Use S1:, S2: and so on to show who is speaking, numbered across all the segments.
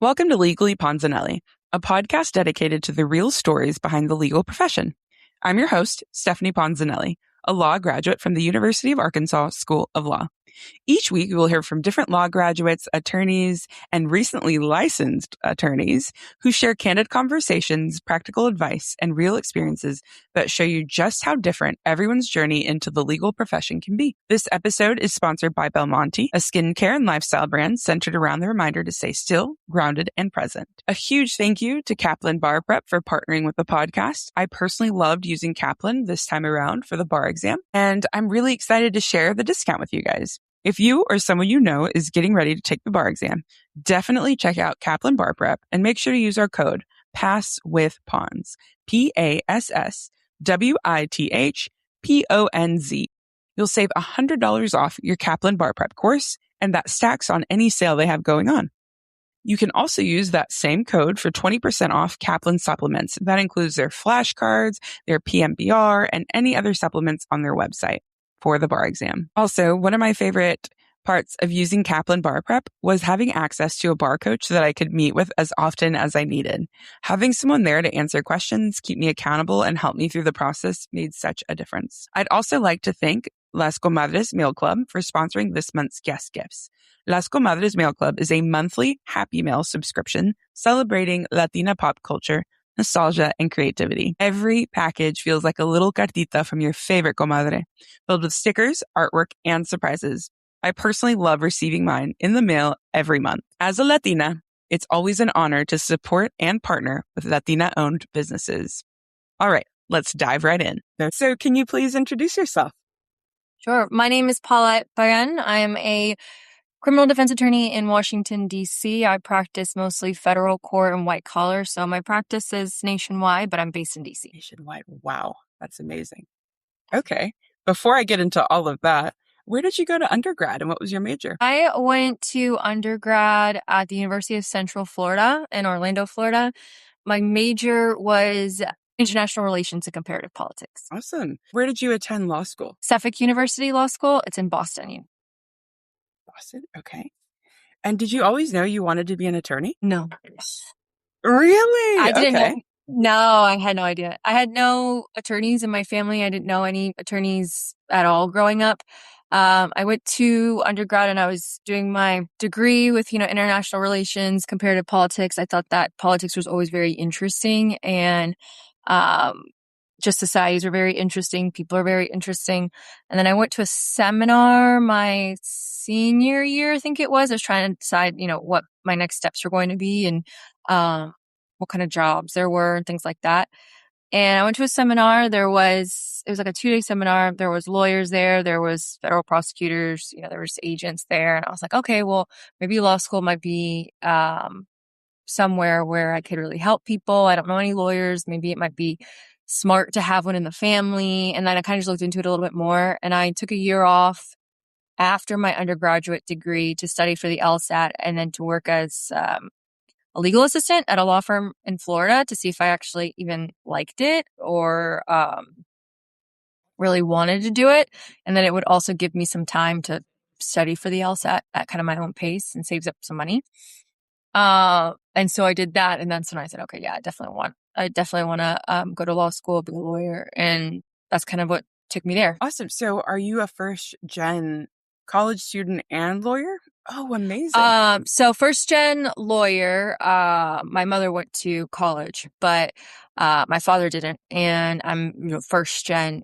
S1: Welcome to Legally Ponzanelli, a podcast dedicated to the real stories behind the legal profession. I'm your host, Stephanie Ponzanelli, a law graduate from the University of Arkansas School of Law. Each week, we will hear from different law graduates, attorneys, and recently licensed attorneys who share candid conversations, practical advice, and real experiences that show you just how different everyone's journey into the legal profession can be. This episode is sponsored by Belmonte, a skincare and lifestyle brand centered around the reminder to stay still, grounded, and present. A huge thank you to Kaplan Bar Prep for partnering with the podcast. I personally loved using Kaplan this time around for the bar exam, and I'm really excited to share the discount with you guys. If you or someone you know is getting ready to take the bar exam, definitely check out Kaplan Bar Prep and make sure to use our code PASSWITHPONZ, PASSWITHPONZ. You'll save $100 off your Kaplan Bar Prep course, and that stacks on any sale they have going on. You can also use that same code for 20% off Kaplan supplements. That includes their flashcards, their PMBR, and any other supplements on their website for the bar exam. Also, one of my favorite parts of using Kaplan Bar Prep was having access to a bar coach that I could meet with as often as I needed. Having someone there to answer questions, keep me accountable, and help me through the process made such a difference. I'd also like to thank Las Comadres Meal Club for sponsoring this month's guest gifts. Las Comadres Meal Club is a monthly Happy Meal subscription celebrating Latina pop culture, nostalgia, and creativity. Every package feels like a little cartita from your favorite comadre, filled with stickers, artwork, and surprises. I personally love receiving mine in the mail every month. As a Latina, it's always an honor to support and partner with Latina-owned businesses. All right, let's dive right in. So can you please introduce yourself?
S2: Sure. My name is Paulette. I am a criminal defense attorney in Washington, D.C. I practice mostly federal court and white collar, so my practice is nationwide, but I'm based in D.C.
S1: Nationwide. Wow, that's amazing. Okay. Before I get into all of that, where did you go to undergrad and what was your major?
S2: I went to undergrad at the University of Central Florida in Orlando, Florida. My major was international relations and comparative politics.
S1: Awesome. Where did you attend law school?
S2: Suffolk University Law School. It's in Boston.
S1: Boston? Okay. And did you always know you wanted to be an attorney?
S2: No.
S1: Really?
S2: I didn't
S1: Okay.
S2: know. No, I had no idea. I had no attorneys in my family. I didn't know any attorneys at all growing up. I went to undergrad and I was doing my degree with, international relations, comparative politics. I thought that politics was always very interesting and, just societies are very interesting. People are very interesting. And then I went to a seminar my senior year, I think it was. I was trying to decide, what my next steps were going to be and, what kind of jobs there were and things like that. And I went to a seminar. It was like a 2-day seminar. There was lawyers there. There was federal prosecutors, there was agents there. And I was like, okay, well, maybe law school might be, somewhere where I could really help people. I don't know any lawyers. Maybe it might be smart to have one in the family. And then I kind of just looked into it a little bit more. And I took a year off after my undergraduate degree to study for the LSAT and then to work as a legal assistant at a law firm in Florida to see if I actually even liked it or really wanted to do it. And then it would also give me some time to study for the LSAT at kind of my own pace and saves up some money. And so I did that. And then so I said, okay, yeah, I definitely want to go to law school, be a lawyer. And that's kind of what took me there.
S1: Awesome. So are you a first gen college student and lawyer? Oh, amazing.
S2: So first gen lawyer, my mother went to college, but, my father didn't. And I'm, first gen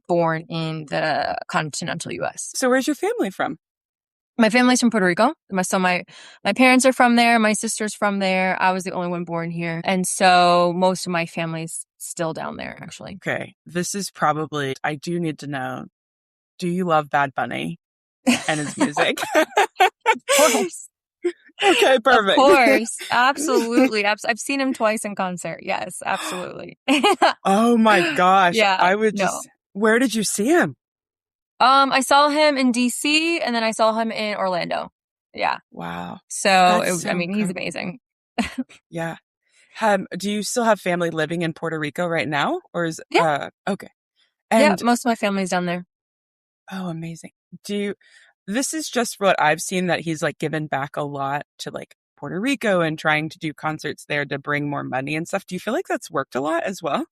S2: born in the continental US.
S1: So where's your family from?
S2: My family's from Puerto Rico. So my parents are from there. My sister's from there. I was the only one born here. And so most of my family's still down there, actually.
S1: Okay. This is probably, I do need to know, do you love Bad Bunny and his music?
S2: Of course.
S1: Okay, perfect.
S2: Of course. Absolutely. I've seen him twice in concert. Yes, absolutely.
S1: Oh my gosh.
S2: Yeah.
S1: Where did you see him?
S2: I saw him in DC and then I saw him in Orlando. Yeah.
S1: Wow.
S2: So, he's amazing.
S1: Yeah. Do you still have family living in Puerto Rico right now? Or is okay. And
S2: yeah, most of my family's down there.
S1: Oh, amazing. This is just what I've seen, that he's like given back a lot to like Puerto Rico and trying to do concerts there to bring more money and stuff. Do you feel like that's worked a lot as well?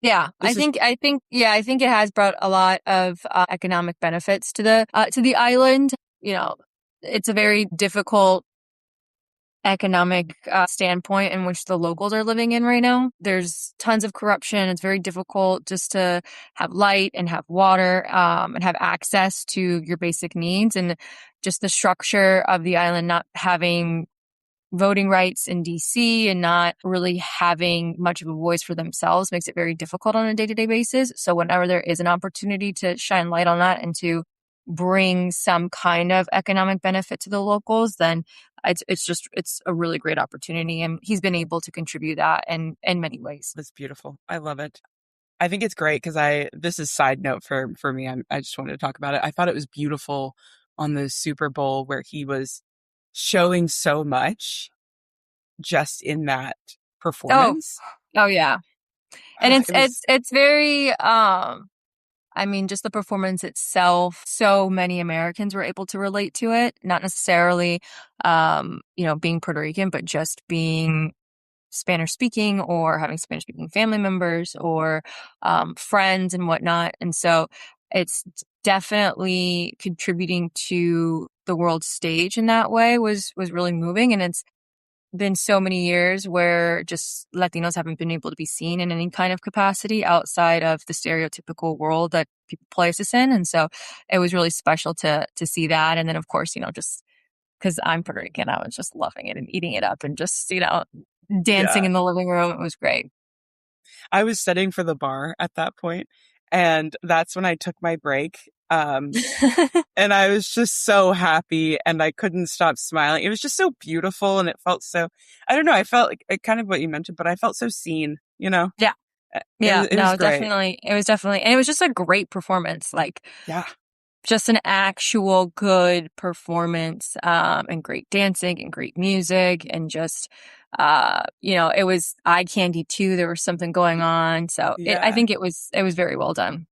S2: Yeah,
S1: This is
S2: I think it has brought a lot of economic benefits to the island. You know, it's a very difficult economic standpoint in which the locals are living in right now. There's tons of corruption. It's very difficult just to have light and have water and have access to your basic needs. And just the structure of the island not having voting rights in DC and not really having much of a voice for themselves makes it very difficult on a day-to-day basis. So whenever there is an opportunity to shine light on that and to bring some kind of economic benefit to the locals, then it's a really great opportunity. And he's been able to contribute that in many ways.
S1: That's beautiful. I love it. I think it's great because this is side note for me. I just wanted to talk about it. I thought it was beautiful on the Super Bowl where he was showing so much just in that performance.
S2: Oh yeah. And
S1: It was,
S2: it's very I mean, just the performance itself, so many Americans were able to relate to it, not necessarily being Puerto Rican, but just being Spanish speaking or having Spanish speaking family members or friends and whatnot. And so it's definitely contributing to the world stage in that way was really moving. And it's been so many years where just Latinos haven't been able to be seen in any kind of capacity outside of the stereotypical world that people place us in. And so it was really special to see that. And then of course, just because I'm Puerto Rican, I was just loving it and eating it up and just, dancing
S1: yeah.
S2: in the living room. It was great.
S1: I was studying for the bar at that point, and that's when I took my break. And I was just so happy and I couldn't stop smiling. It was just so beautiful and it felt so, I don't know, I felt like kind of what you mentioned, but I felt so seen,
S2: Yeah.
S1: It was great.
S2: Definitely. It was definitely, and it was just a great performance. Like,
S1: yeah,
S2: just an actual good performance, and great dancing and great music and just, it was eye candy too. There was something going on. So I
S1: yeah.
S2: think it was very well done.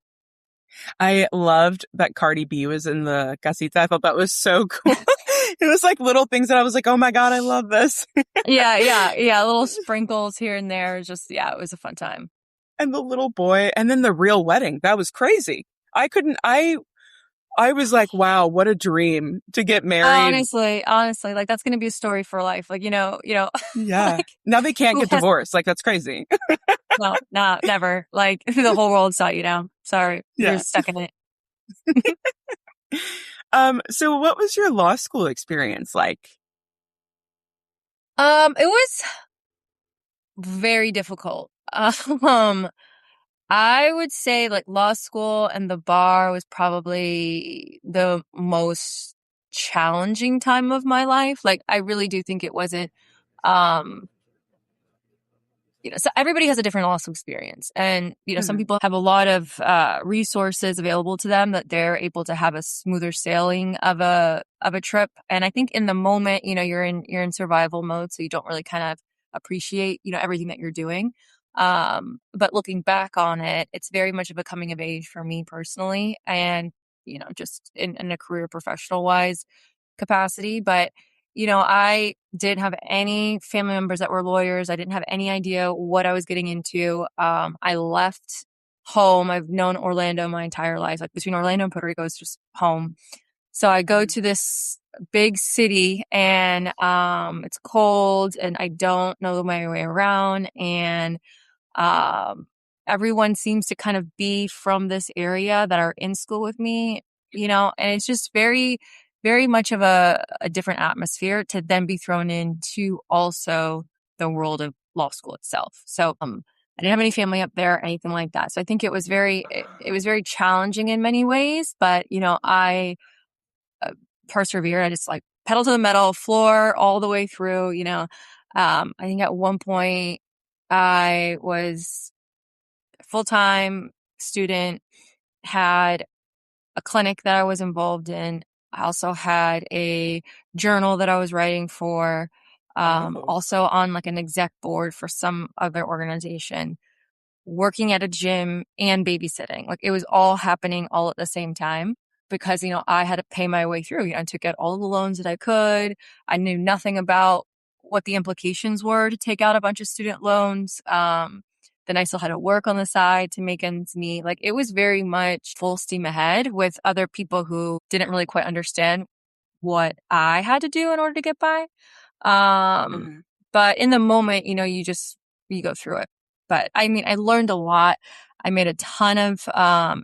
S1: I loved that Cardi B was in the casita. I thought that was so cool. It was like little things that I was like, oh my God, I love this.
S2: Yeah. Little sprinkles here and there. Just, it was a fun time.
S1: And the little boy, and then the real wedding. That was crazy. I was like, wow, what a dream to get married.
S2: Honestly, like that's going to be a story for life. Like,
S1: Yeah.
S2: like,
S1: Now they can't get divorced. Like, that's crazy.
S2: no, never. Like the whole world saw you down. Sorry.
S1: Yeah.
S2: You're stuck in it.
S1: So what was your law school experience like?
S2: It was very difficult. I would say like law school and the bar was probably the most challenging time of my life. Like I really do think it wasn't, um, so everybody has a different law school experience. And, some people have a lot of resources available to them that they're able to have a smoother sailing of a trip. And I think in the moment, you're in survival mode, so you don't really kind of appreciate, everything that you're doing. But looking back on it, it's very much of a coming of age for me personally. And, just in a career professional wise capacity. But I didn't have any family members that were lawyers. I didn't have any idea what I was getting into. I left home. I've known Orlando my entire life. Like between Orlando and Puerto Rico is just home. So I go to this big city and it's cold and I don't know my way around. And everyone seems to kind of be from this area that are in school with me, and it's just very, very much of a different atmosphere to then be thrown into also the world of law school itself. So, I didn't have any family up there or anything like that. So I think it was very challenging in many ways, but, I persevered. I just like pedal to the metal, floor all the way through, I think at one point I was a full-time student, had a clinic that I was involved in. I also had a journal that I was writing for, also on like an exec board for some other organization, working at a gym and babysitting. Like it was all happening all at the same time because, I had to pay my way through. I took out all the loans that I could. I knew nothing about what the implications were to take out a bunch of student loans. Then I still had to work on the side to make ends meet. Like it was very much full steam ahead with other people who didn't really quite understand what I had to do in order to get by.
S1: Mm-hmm.
S2: But in the moment, you go through it. But I mean, I learned a lot. I made a ton of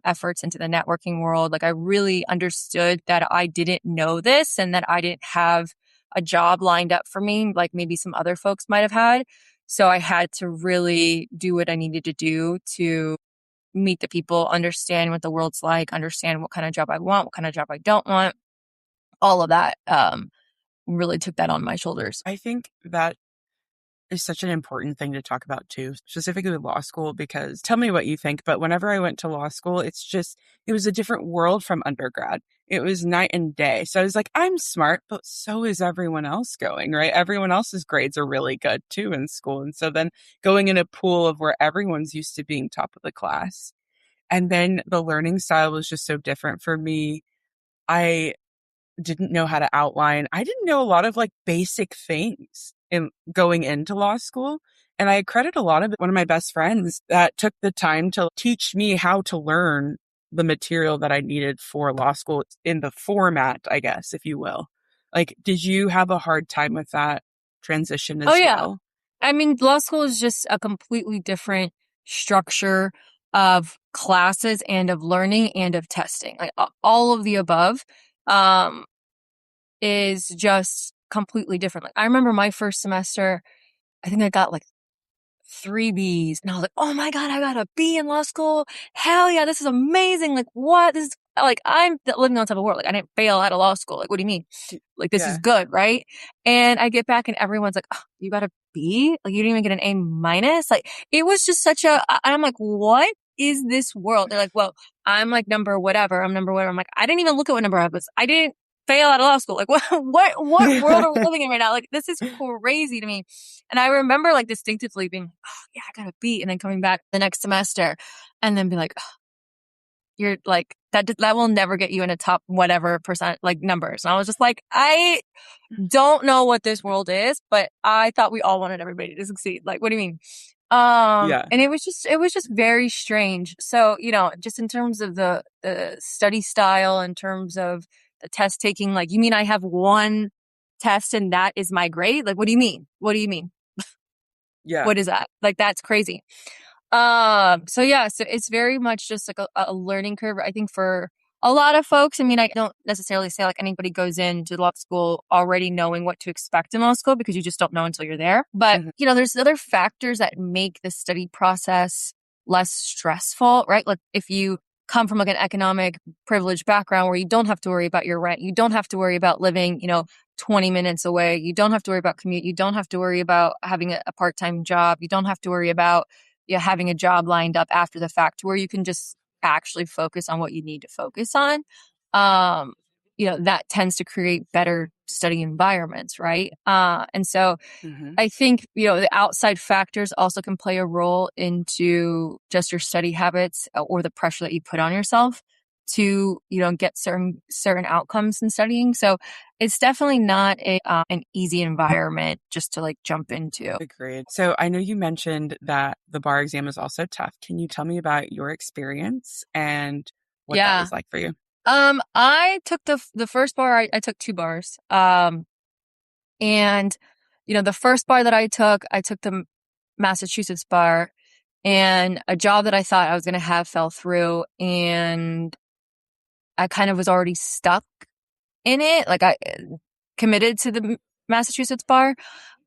S2: efforts into the networking world. Like I really understood that I didn't know this and that I didn't have a job lined up for me, like maybe some other folks might have had. So I had to really do what I needed to do to meet the people, understand what the world's like, understand what kind of job I want, what kind of job I don't want. All of that really took that on my shoulders.
S1: I think that is such an important thing to talk about too, specifically with law school, because tell me what you think, but whenever I went to law school, it was a different world from undergrad. It was night and day. So I was like, I'm smart, but so is everyone else going, right? Everyone else's grades are really good too in school. And so then going in a pool of where everyone's used to being top of the class. And then the learning style was just so different for me. I didn't know how to outline. I didn't know a lot of like basic things in going into law school. And I credit a lot of one of my best friends that took the time to teach me how to learn the material that I needed for law school in the format, I guess, if you will. Like, did you have a hard time with that transition
S2: Oh,
S1: as
S2: yeah.
S1: well?
S2: I mean, law school is just a completely different structure of classes and of learning and of testing. Like all of the above is just completely different. Like I remember my first semester, I think I got like 3 Bs. And I was like, oh my God, I got a B in law school. Hell yeah, this is amazing. Like, what? This is like, I'm living on top of the world. Like, I didn't fail out of law school. Like, what do you mean? Like, this is
S1: Yeah.
S2: good, right? And I get back and everyone's like, oh, you got a B? Like, you didn't even get an A minus? Like, it was just and I'm like, what is this world? They're like, well, I'm like number whatever. I'm number whatever. I'm like, I didn't even look at what number I was. I didn't fail out of law school. Like, what world are we living in right now? Like, this is crazy to me. And I remember like distinctively being, oh yeah, I got a B. And then coming back the next semester and then be like, oh, you're like, that will never get you in a top whatever percent like numbers. And I was just like, I don't know what this world is, but I thought we all wanted everybody to succeed. Like, what do you mean?
S1: Yeah.
S2: And it was just very strange. So, just in terms of the study style, in terms of the test taking, like, you mean I have one test and that is my grade? Like, what do you mean? What do you mean?
S1: Yeah.
S2: What is that? Like, that's crazy. So yeah, so it's very much just like a learning curve. I think for a lot of folks, I mean, I don't necessarily say like anybody goes into law school already knowing what to expect in law school because you just don't know until you're there. But,
S1: Mhm.
S2: there's other factors that make the study process less stressful, right? Like if you come from like an economic privileged background where you don't have to worry about your rent, you don't have to worry about living, 20 minutes away, you don't have to worry about commute, you don't have to worry about having a part-time job, you don't have to worry about having a job lined up after the fact where you can just actually focus on what you need to focus on. That tends to create better study environments, right? And so
S1: Mhm.
S2: I think, the outside factors also can play a role into just your study habits or the pressure that you put on yourself to, get certain outcomes in studying. So it's definitely not an easy environment just to like jump into.
S1: Agreed. So I know you mentioned that the bar exam is also tough. Can you tell me about your experience and what that
S2: Yeah.
S1: was like for you?
S2: I took the first bar, I took 2 bars. And, the first bar that I took the Massachusetts bar, and a job that I thought I was going to have fell through, and I kind of was already stuck in it. Like I committed to the Massachusetts bar.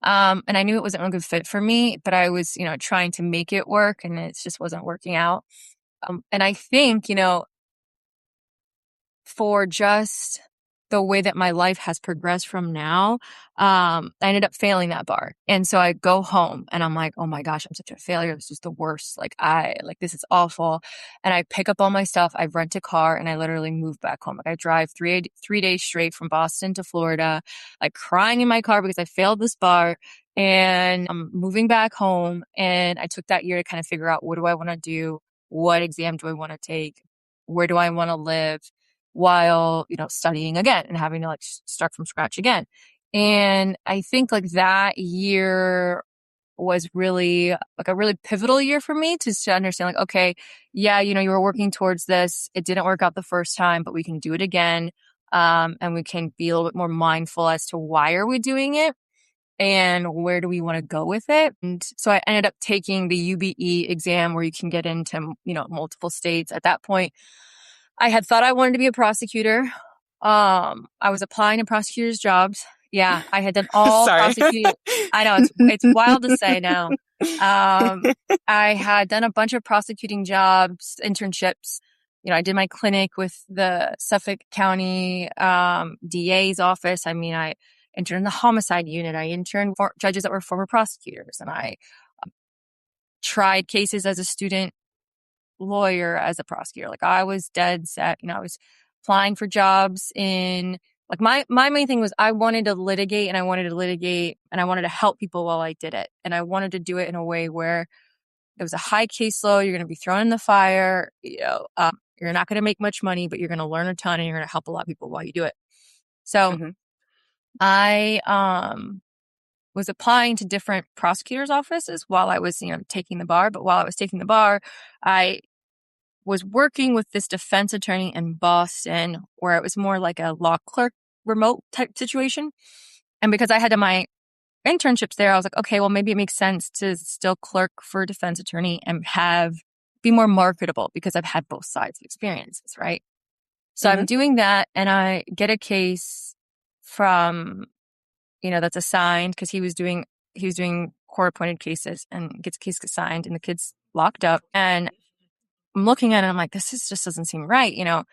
S2: And I knew it wasn't a good fit for me, but I was, trying to make it work and it just wasn't working out. And I think, for just the way that my life has progressed from now, I ended up failing that bar. And so I go home and I'm like, oh my gosh, I'm such a failure. This is the worst. This is awful. And I pick up all my stuff. I rent a car and I literally move back home. Like I drive 3 days straight from Boston to Florida, like crying in my car because I failed this bar. And I'm moving back home. And I took that year to kind of figure out, what do I want to do? What exam do I want to take? Where do I want to live? While, studying again and having to like start from scratch again. And I think like that year was really like a really pivotal year for me to understand like, okay, yeah, you know, you were working towards this. It didn't work out the first time, but we can do it again. And we can be a little bit more mindful as to why are we doing it and where do we want to go with it. And so I ended up taking the UBE exam where you can get into, you know, multiple states. At that point, I had thought I wanted to be a prosecutor. I was applying to prosecutors' jobs. Yeah, I had done all
S1: Sorry.
S2: prosecuting. I know it's wild to say now. I had done a bunch of prosecuting jobs, internships. You know, I did my clinic with the Suffolk County DA's office. I mean, I interned in the homicide unit. I interned for judges that were former prosecutors, and I tried cases as a student lawyer, as a prosecutor. Like I was dead set. You know, I was applying for jobs in like my main thing was I wanted to litigate and I wanted to help people while I did it. And I wanted to do it in a way where it was a high caseload. You're going to be thrown in the fire. You know, you're not going to make much money, but you're going to learn a ton and you're going to help a lot of people while you do it. So I was applying to different prosecutors' offices while I was, you know, taking the bar. But while I was taking the bar, I was working with this defense attorney in Boston where it was more like a law clerk remote type situation. And because I had done my internships there, I was like, okay, well, maybe it makes sense to still clerk for a defense attorney and be more marketable because I've had both sides of experiences, right? So I'm doing that and I get a case from, you know, that's assigned because he was doing court appointed cases and gets a case assigned and the kid's locked up. And I'm looking at it, I'm like, just doesn't seem right. You know,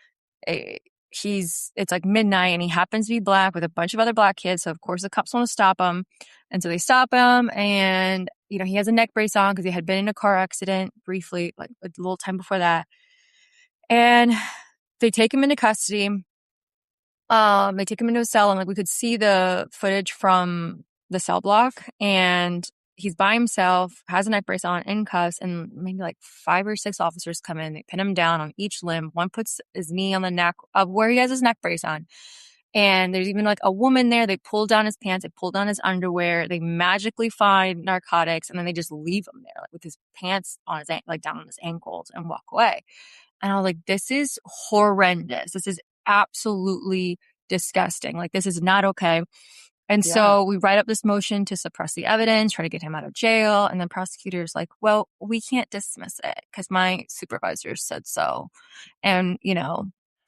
S2: it's like midnight and he happens to be black with a bunch of other black kids. So of course the cops want to stop him. And so they stop him and, you know, he has a neck brace on because he had been in a car accident briefly, like a little time before that. And they take him into custody. They take him into a cell and like we could see the footage from the cell block and he's by himself, has a neck brace on, in cuffs, and maybe like 5 or 6 officers come in. They pin him down on each limb. One puts his knee on the neck of where he has his neck brace on. And there's even like a woman there. They pull down his pants. They pull down his underwear. They magically find narcotics. And then they just leave him there like with his pants on his, like down on his ankles and walk away. And I was like, this is horrendous. This is absolutely disgusting. Like, this is not okay. And so we write up this motion to suppress the evidence, try to get him out of jail. And then prosecutors like, well, we can't dismiss it because my supervisor said so. And, you know,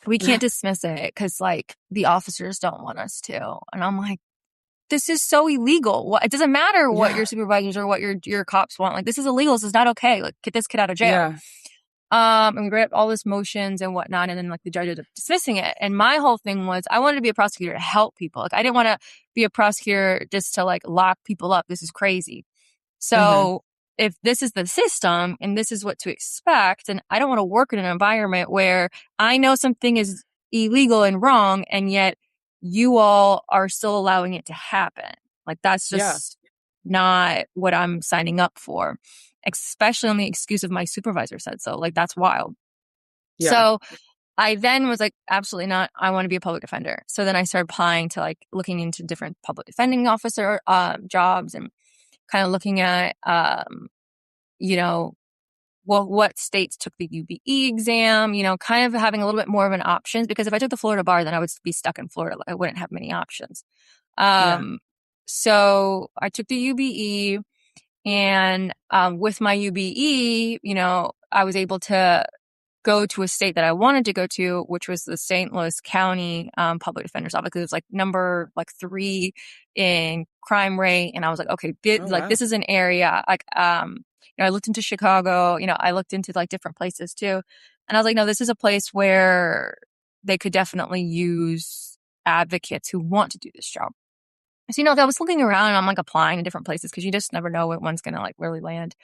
S2: we can't dismiss it because like the officers don't want us to. And I'm like, this is so illegal. It doesn't matter what your supervisors or what your cops want. Like, this is illegal. This is not okay. Like, get this kid out of jail. And we read up all this motions and whatnot, and then like the judge ended up dismissing it. And my whole thing was I wanted to be a prosecutor to help people. Like I didn't want to be a prosecutor just to like lock people up. This is crazy. So if this is the system and this is what to expect, and I don't want to work in an environment where I know something is illegal and wrong, and yet you all are still allowing it to happen. Like that's just not what I'm signing up for, especially on the excuse of my supervisor said so. Like that's wild. So I then was like, absolutely not. I want to be a public defender. So then I started applying to like looking into different public defending officer jobs and kind of looking at, you know, well, what states took the UBE exam, you know, kind of having a little bit more of an option because if I took the Florida bar, then I would be stuck in Florida. I wouldn't have many options. So I took the UBE and with my UBE, you know, I was able to go to a state that I wanted to go to, which was the St. Louis County Public Defender's Office. It was like number 3 in crime rate. And I was like, okay, this is an area like, you know, I looked into Chicago, you know, I looked into like different places too. And I was like, no, this is a place where they could definitely use advocates who want to do this job. So, you know, I was looking around and I'm like applying to different places because you just never know what one's going to like really land.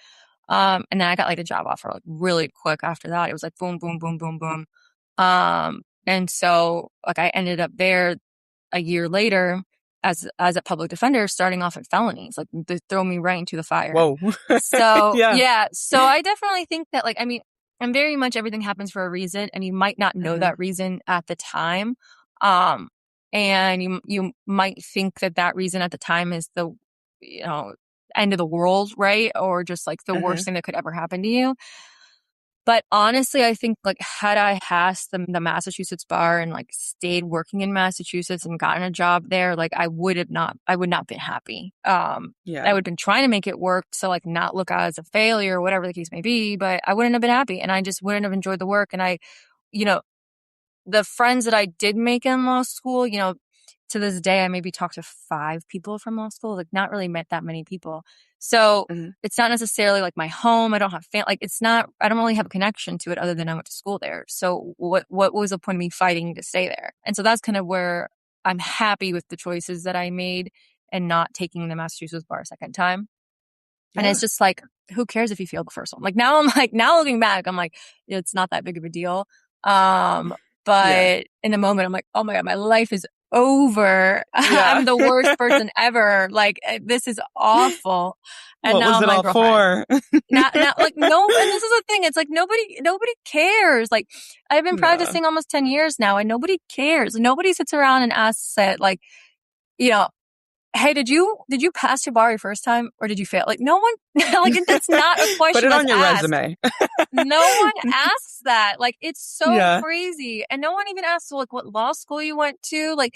S2: And then I got like a job offer like really quick after that. It was like boom, boom, boom, boom, boom. And so like I ended up there a year later as a public defender starting off at felonies. Like they throw me right into the fire.
S1: Whoa.
S2: So so I definitely think that like, I mean, and very much everything happens for a reason and you might not know that reason at the time. And you might think that reason at the time is the, you know, end of the world, right? Or just like the worst thing that could ever happen to you. But honestly, I think like had I passed the Massachusetts bar and like stayed working in Massachusetts and gotten a job there, like I would not been happy. I
S1: Yeah.
S2: would have been trying to make it work to like not look as a failure or whatever the case may be, but I wouldn't have been happy and I just wouldn't have enjoyed the work. And you know, the friends that I did make in law school, you know, to this day, I maybe talked to 5 people from law school, like not really met that many people. So it's not necessarily like my home. I don't have like it's not, I don't really have a connection to it other than I went to school there. So what was the point of me fighting to stay there? And so that's kind of where I'm happy with the choices that I made and not taking the Massachusetts bar a second time. And it's just like, who cares if you fail the first one? Like now now looking back, I'm like, it's not that big of a deal. But in the moment, I'm like, oh my God, my life is over. I'm the worst person ever. Like, this is awful. And
S1: what
S2: now
S1: was
S2: I'm
S1: it
S2: like,
S1: all for?
S2: not like no, and this is the thing. It's like nobody cares. Like I've been practicing almost 10 years now and nobody cares. Nobody sits around and asks it like, you know, hey, did you pass your bar your first time or did you fail? Like no one, like that's not a question
S1: Put it
S2: that's
S1: on your
S2: asked.
S1: resume.
S2: No one asks that. Like it's so crazy, and no one even asks like what law school you went to. Like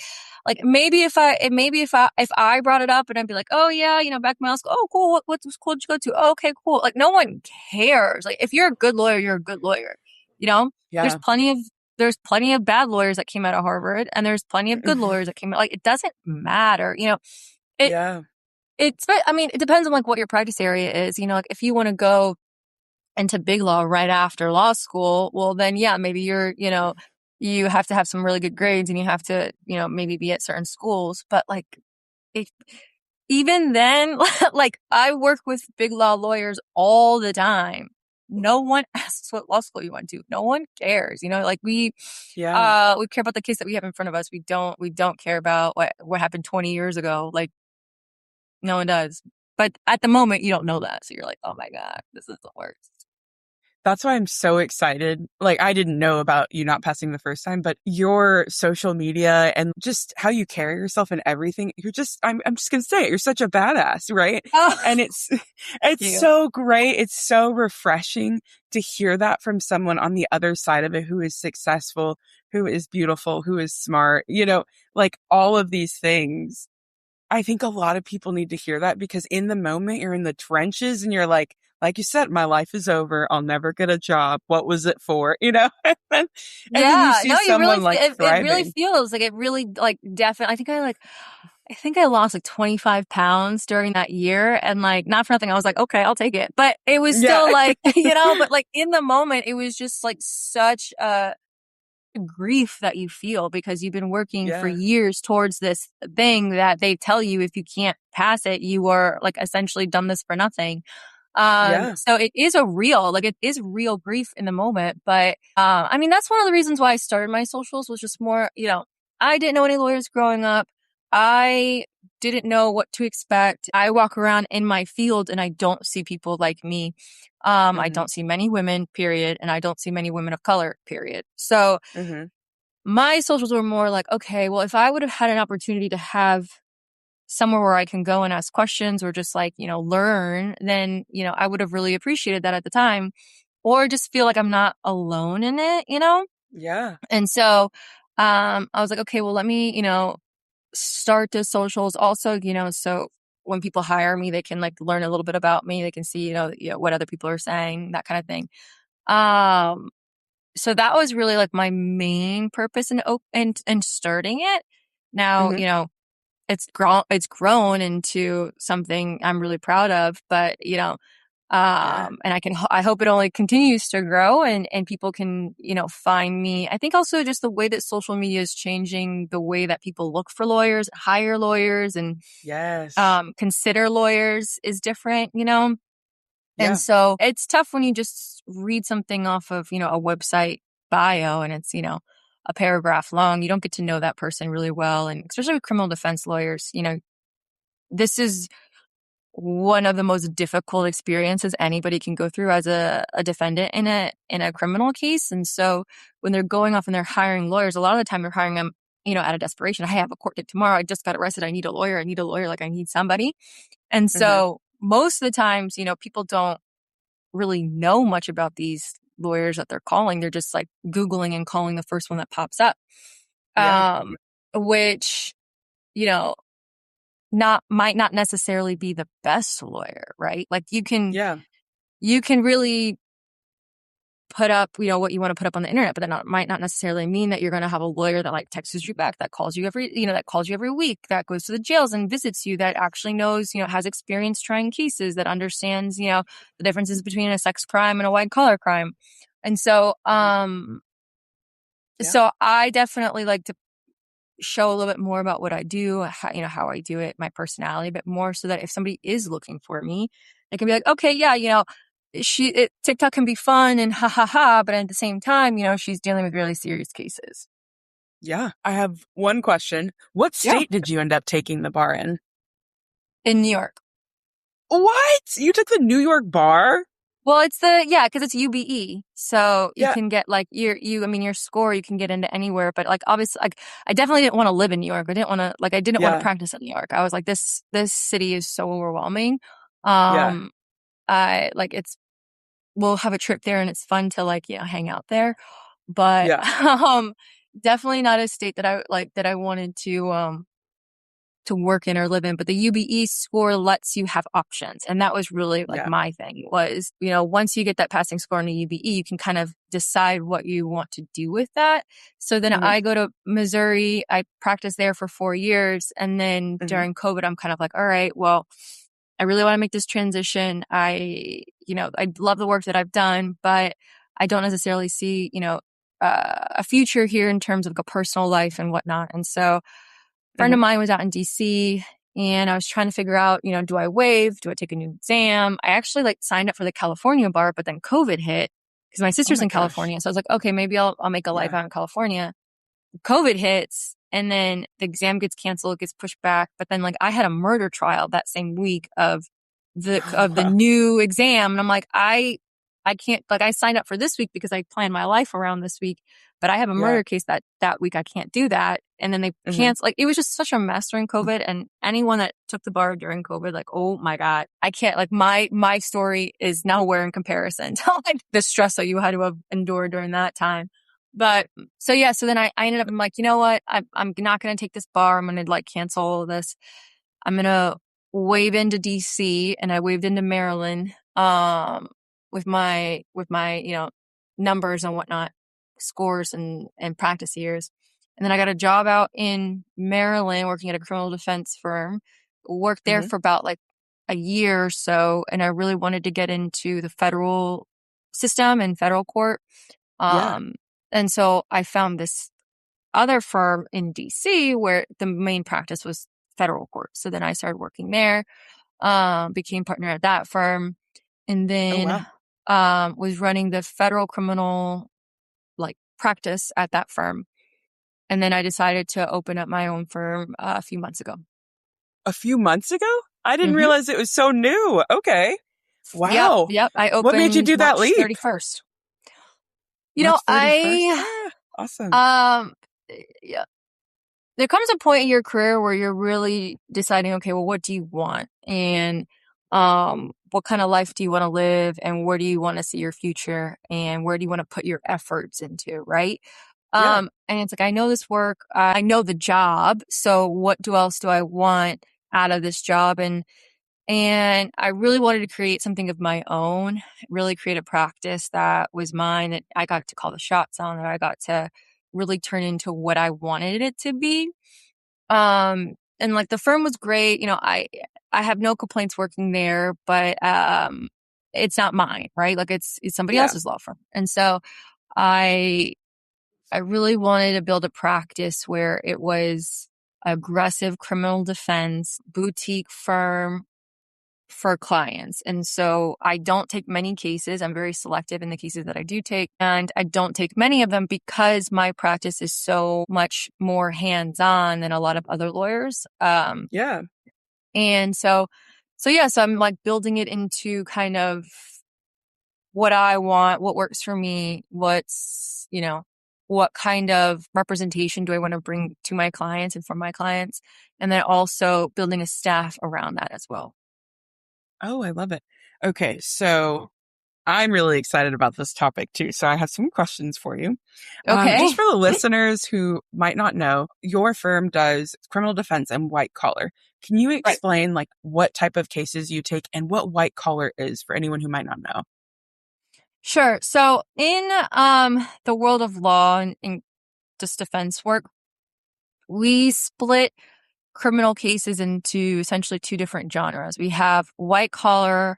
S2: maybe if I brought it up and I'd be like, oh yeah, you know, back in my law school. Oh cool, what school did you go to? Oh, okay, cool. Like no one cares. Like if you're a good lawyer, you're a good lawyer. You know, there's plenty of bad lawyers that came out of Harvard, and there's plenty of good lawyers that came out. Like it doesn't matter. You know, I mean, it depends on like what your practice area is. You know, like if you want to go into big law right after law school, well then yeah, maybe you have to have some really good grades and you have to, you know, maybe be at certain schools. But like even then, like I work with big law lawyers all the time. No one asks what law school you went to. No one cares. You know, like we care about the case that we have in front of us. We don't care about what happened 20 years ago. Like no one does. But at the moment you don't know that. So you're like, oh my God, this is the worst.
S1: That's why I'm so excited. Like, I didn't know about you not passing the first time, but your social media and just how you carry yourself and everything, I'm just going to say it. You're such a badass, right?
S2: Oh,
S1: and it's so great. It's so refreshing to hear that from someone on the other side of it who is successful, who is beautiful, who is smart, you know, like all of these things. I think a lot of people need to hear that because in the moment you're in the trenches and you're like you said, my life is over. I'll never get a job. What was it for? You know? and then you see someone like thriving.
S2: It really feels like it really like definitely. I think I lost like 25 pounds during that year. And like, not for nothing, I was like, okay, I'll take it. But it was still like, you know, but like in the moment, it was just like such a grief that you feel because you've been working for years towards this thing that they tell you if you can't pass it, you are like essentially done this for nothing. So it is real grief in the moment. But, I mean, that's one of the reasons why I started my socials was just more, you know, I didn't know any lawyers growing up. I didn't know what to expect. I walk around in my field and I don't see people like me. I don't see many women, period. And I don't see many women of color, period. So my socials were more like, okay, well, if I would have had an opportunity to have somewhere where I can go and ask questions or just like, you know, learn, then, you know, I would have really appreciated that at the time or just feel like I'm not alone in it, you know?
S1: Yeah.
S2: And so, I was like, okay, well, let me, you know, start the socials also, you know, so when people hire me, they can like learn a little bit about me. They can see, you know, what other people are saying, that kind of thing. So that was really like my main purpose in starting it. Now, you know, it's grown into something I'm really proud of, but you know, and I hope it only continues to grow and people can, you know, find me. I think also just the way that social media is changing the way that people look for lawyers, hire lawyers and, consider lawyers is different, you know? And so it's tough when you just read something off of, you know, a website bio and it's, you know, a paragraph long. You don't get to know that person really well. And especially with criminal defense lawyers, you know, this is one of the most difficult experiences anybody can go through as a defendant in a criminal case. And so when they're going off and they're hiring lawyers, a lot of the time they're hiring them out of desperation. I have a court date tomorrow. I just got arrested. I need a lawyer. Like I need somebody. And
S1: Mm-hmm.
S2: so most of the times, people don't really know much about these lawyers that they're calling. They're just like Googling and calling the first one that pops up.
S1: Yeah.
S2: Which, might not necessarily be the best lawyer, right? Like you can
S1: Yeah.
S2: really put up, what you want to put up on the internet, but that might not necessarily mean that you're going to have a lawyer that like texts you back, that calls you every week, that goes to the jails and visits you, that actually knows, has experience trying cases, that understands, the differences between a sex crime and a white collar crime. And so,
S1: Yeah.
S2: so I definitely like to show a little bit more about what I do, how I do it, my personality a bit more, so that if somebody is looking for me, they can be like, okay, yeah, TikTok can be fun and ha ha ha, but at the same time, she's dealing with really serious cases.
S1: Yeah. I have one question. What
S2: Yeah.
S1: state did you end up taking the bar in?
S2: In New York.
S1: What? You took the New York bar?
S2: Well, because it's UBE. So you
S1: Yeah.
S2: can get like your score, you can get into anywhere. But like, obviously, like I definitely didn't want to live in New York. I didn't want to
S1: Yeah.
S2: practice in New York. I was like, this city is so overwhelming.
S1: Yeah.
S2: I like we'll have a trip there and it's fun to like, hang out there. But,
S1: Yeah.
S2: definitely not a state that I wanted to work in or live in, but the UBE score lets you have options. And that was really like
S1: Yeah.
S2: my thing was, once you get that passing score on the UBE, you can kind of decide what you want to do with that. So then
S1: Mm-hmm.
S2: I go to Missouri, I practiced there for 4 years. And then
S1: Mm-hmm.
S2: during COVID, I'm kind of like, all right, well, I really want to make this transition. I love the work that I've done, but I don't necessarily see, a future here in terms of like a personal life and whatnot. And so friend
S1: Mm-hmm.
S2: of mine was out in DC and I was trying to figure out, do I waive? Do I take a new exam? I actually like signed up for the California bar, but then COVID hit because my
S1: Oh
S2: sister's
S1: my
S2: in
S1: gosh.
S2: California. So I was like, okay, maybe I'll make a life
S1: Yeah.
S2: out in California. COVID hits and then the exam gets canceled, gets pushed back. But then like I had a murder trial that same week of the new exam. And I'm like, I can't, like I signed up for this week because I planned my life around this week, but I have a
S1: Yeah.
S2: murder case that week. I can't do that. And then they
S1: Mm-hmm.
S2: canceled, like it was just such a mess during COVID, and anyone that took the bar during COVID, like, oh my God, I can't, like my story is nowhere in comparison to like the stress that you had to have endured during that time. But so yeah, so then I ended up, I'm like, you know what? I'm not going to take this bar. I'm going to like cancel all of this. I'm going to wave into DC, and I waved into Maryland, with my, numbers and whatnot, scores and practice years. And then I got a job out in Maryland working at a criminal defense firm, worked there
S1: Mm-hmm.
S2: for about like a year or so. And I really wanted to get into the federal system and federal court.
S1: Yeah.
S2: And so I found this other firm in DC where the main practice was federal court. So then I started working there, became partner at that firm, and
S1: Oh
S2: then
S1: wow.
S2: was running the federal criminal like practice at that firm. And then I decided to open up my own firm a few months ago.
S1: A few months ago? I didn't
S2: Mm-hmm.
S1: realize it was so new. Okay. Wow.
S2: Yep. I
S1: What made you
S2: opened
S1: do that
S2: March
S1: leap?
S2: 31st.
S1: March 31st?
S2: I
S1: Ah, awesome.
S2: yeah, there comes a point in your career where you're really deciding, okay, well, what do you want? And what kind of life do you want to live? And where do you want to see your future? And where do you want to put your efforts into, right?
S1: Yeah.
S2: And it's like, I know this work, I know the job. So what else do I want out of this job? And I really wanted to create something of my own, really create a practice that was mine, that I got to call the shots on, that I got to really turn into what I wanted it to be. And like the firm was great. I have no complaints working there, but it's not mine, right? Like it's somebody
S1: Yeah.
S2: else's law firm. And so I really wanted to build a practice where it was aggressive criminal defense, boutique firm for clients. And so I don't take many cases. I'm very selective in the cases that I do take. And I don't take many of them because my practice is so much more hands-on than a lot of other lawyers.
S1: Yeah.
S2: And so I'm like building it into kind of what I want, what works for me, what kind of representation do I want to bring to my clients and for my clients? And then also building a staff around that as well.
S1: Oh, I love it. Okay, so I'm really excited about this topic too. So I have some questions for you. Just
S2: Okay.
S1: for the listeners who might not know, your firm does criminal defense and white collar. Can you
S2: Right.
S1: explain like what type of cases you take and what white collar is for anyone who might not know?
S2: Sure. So in the world of law and in just defense work, we split criminal cases into essentially two different genres. We have white collar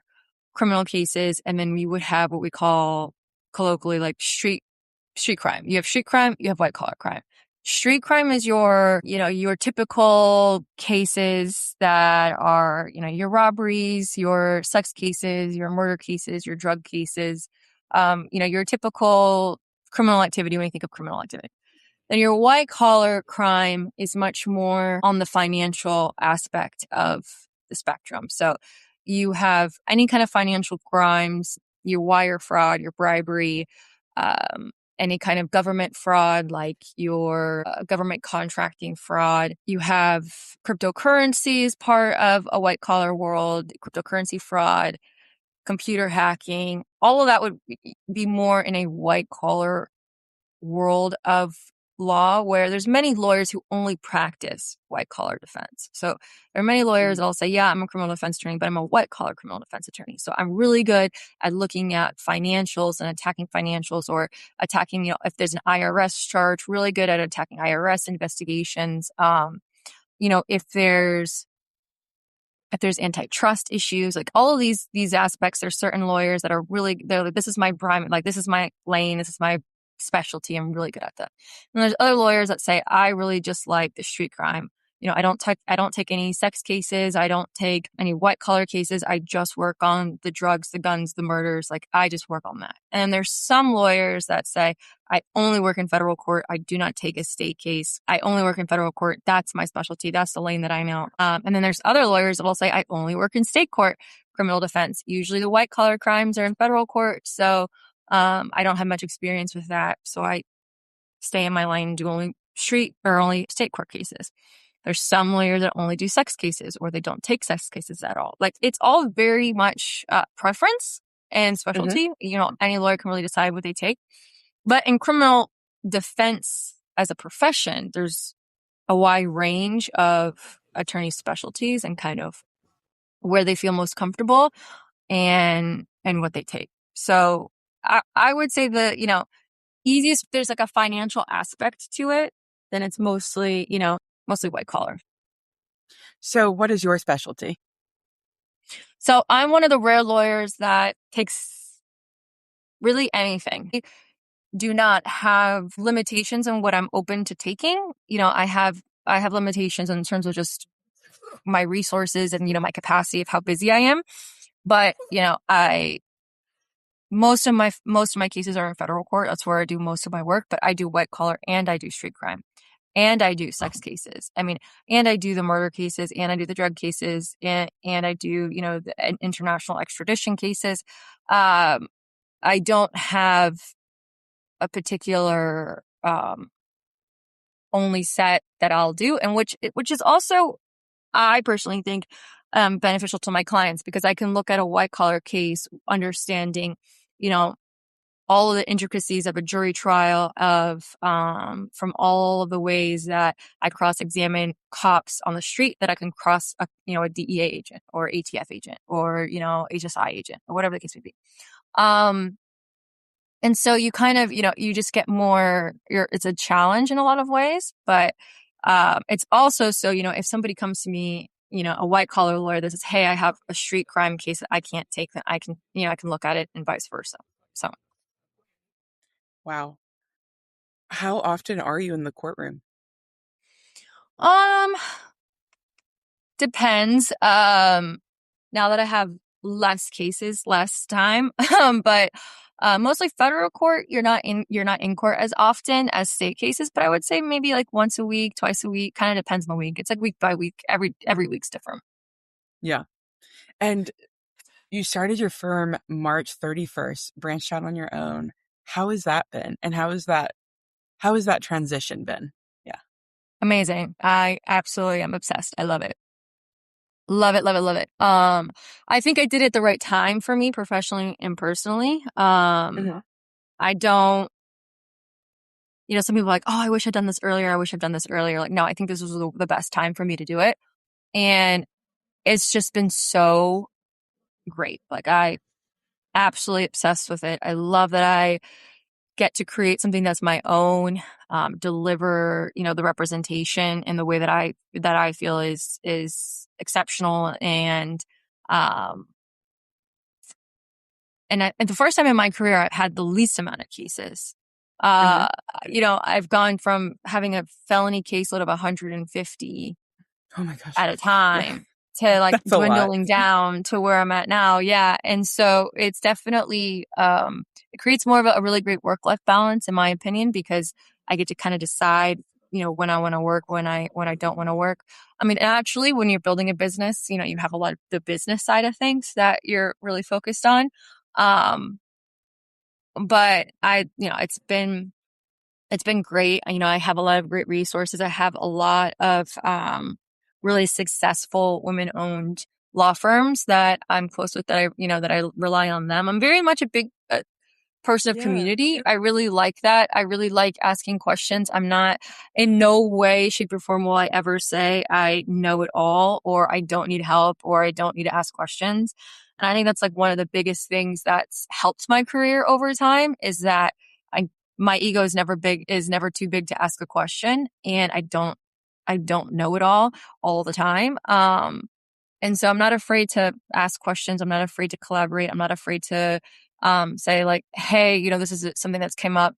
S2: criminal cases, and then we would have what we call colloquially like street crime. You have street crime, you have white collar crime. Street crime is your typical cases that are, your robberies, your sex cases, your murder cases, your drug cases, your typical criminal activity when you think of criminal activity. Then your white collar crime is much more on the financial aspect of the spectrum. So you have any kind of financial crimes, your wire fraud, your bribery, any kind of government fraud, like your government contracting fraud. You have cryptocurrency as part of a white collar world, cryptocurrency fraud, computer hacking. All of that would be more in a white collar world of law where there's many lawyers who only practice white collar defense. So there are many lawyers that'll say, yeah, I'm a criminal defense attorney, but I'm a white collar criminal defense attorney. So I'm really good at looking at financials and attacking financials or attacking, if there's an IRS charge, really good at attacking IRS investigations. If there's antitrust issues, like all of these aspects, there's certain lawyers that are they're like, this is my prime, like this is my lane, this is my specialty. I'm really good at that. And there's other lawyers that say, I really just like the street crime. I don't take any sex cases. I don't take any white collar cases. I just work on the drugs, the guns, the murders. Like I just work on that. And there's some lawyers that say, I only work in federal court. I do not take a state case. I only work in federal court. That's my specialty. That's the lane that I know. And then there's other lawyers that will say, I only work in state court criminal defense. Usually the white collar crimes are in federal court. So I don't have much experience with that. So I stay in my lane and do only street or only state court cases. There's some lawyers that only do sex cases or they don't take sex cases at all. Like it's all very much preference and specialty. Any lawyer can really decide what they take. But in criminal defense as a profession, there's a wide range of attorney specialties and kind of where they feel most comfortable and what they take. So I would say easiest, if there's like a financial aspect to it, then it's mostly white collar.
S1: So what is your specialty?
S2: So I'm one of the rare lawyers that takes really anything. I do not have limitations on what I'm open to taking. I have limitations in terms of just my resources and, my capacity of how busy I am. But, most of my cases are in federal court. That's where I do most of my work, but I do white collar and I do street crime. And I do sex cases. And I do the murder cases, and I do the drug cases, and I do, the international extradition cases. I don't have a particular only set that I'll do, and which is also, I personally think, beneficial to my clients because I can look at a white collar case, understanding, all of the intricacies of a jury trial from all of the ways that I cross-examine cops on the street that I can cross a DEA agent or ATF agent or, HSI agent or whatever the case may be. And so you kind of, you just get more, it's a challenge in a lot of ways, but it's also so, if somebody comes to me, a white collar lawyer that says, hey, I have a street crime case that I can't take, then I can look at it and vice versa. So.
S1: Wow. How often are you in the courtroom?
S2: Depends. Now that I have less cases, less time. But mostly federal court, you're not in court as often as state cases, but I would say maybe like once a week, twice a week, kind of depends on the week. It's like week by week, every week's different.
S1: Yeah. And you started your firm March 31st, branched out on your own. How has that been? And how How has that transition been? Yeah.
S2: Amazing. I absolutely am obsessed. I love it. Love it, love it, love it. I think I did it at the right time for me professionally and personally.
S1: Mhm.
S2: I don't, some people are like, oh, I wish I'd done this earlier. I wish I'd done this earlier. Like, no, I think this was the best time for me to do it. And it's just been so great. Like, I absolutely obsessed with it. I love that I get to create something that's my own, deliver, the representation in the way that I feel is exceptional. Um, and the first time in my career, I've had the least amount of cases.
S1: Mhm.
S2: Uh, I've gone from having a felony caseload of 150
S1: Oh my gosh.
S2: at a
S1: Yeah.
S2: time to like
S1: That's a lot.
S2: dwindling down to where I'm at now. Yeah. And so it's definitely, it creates more of a really great work-life balance in my opinion, because I get to kind of decide, when I want to work, when I don't want to work. I mean, actually, when you're building a business, you have a lot of the business side of things that you're really focused on. Um, but it's been great. I have a lot of great resources. I have a lot of really successful women-owned law firms that I'm close with, that I rely on them. I'm very much a big person of
S1: Yeah.
S2: community. I really like that. I really like asking questions. I'm not in no way, shape, or form will I ever say I know it all, or I don't need help, or I don't need to ask questions. And I think that's like one of the biggest things that's helped my career over time is that I my ego is never too big to ask a question, and I don't know it all the time. And so I'm not afraid to ask questions. I'm not afraid to collaborate. I'm not afraid to say like, hey, this is something that's came up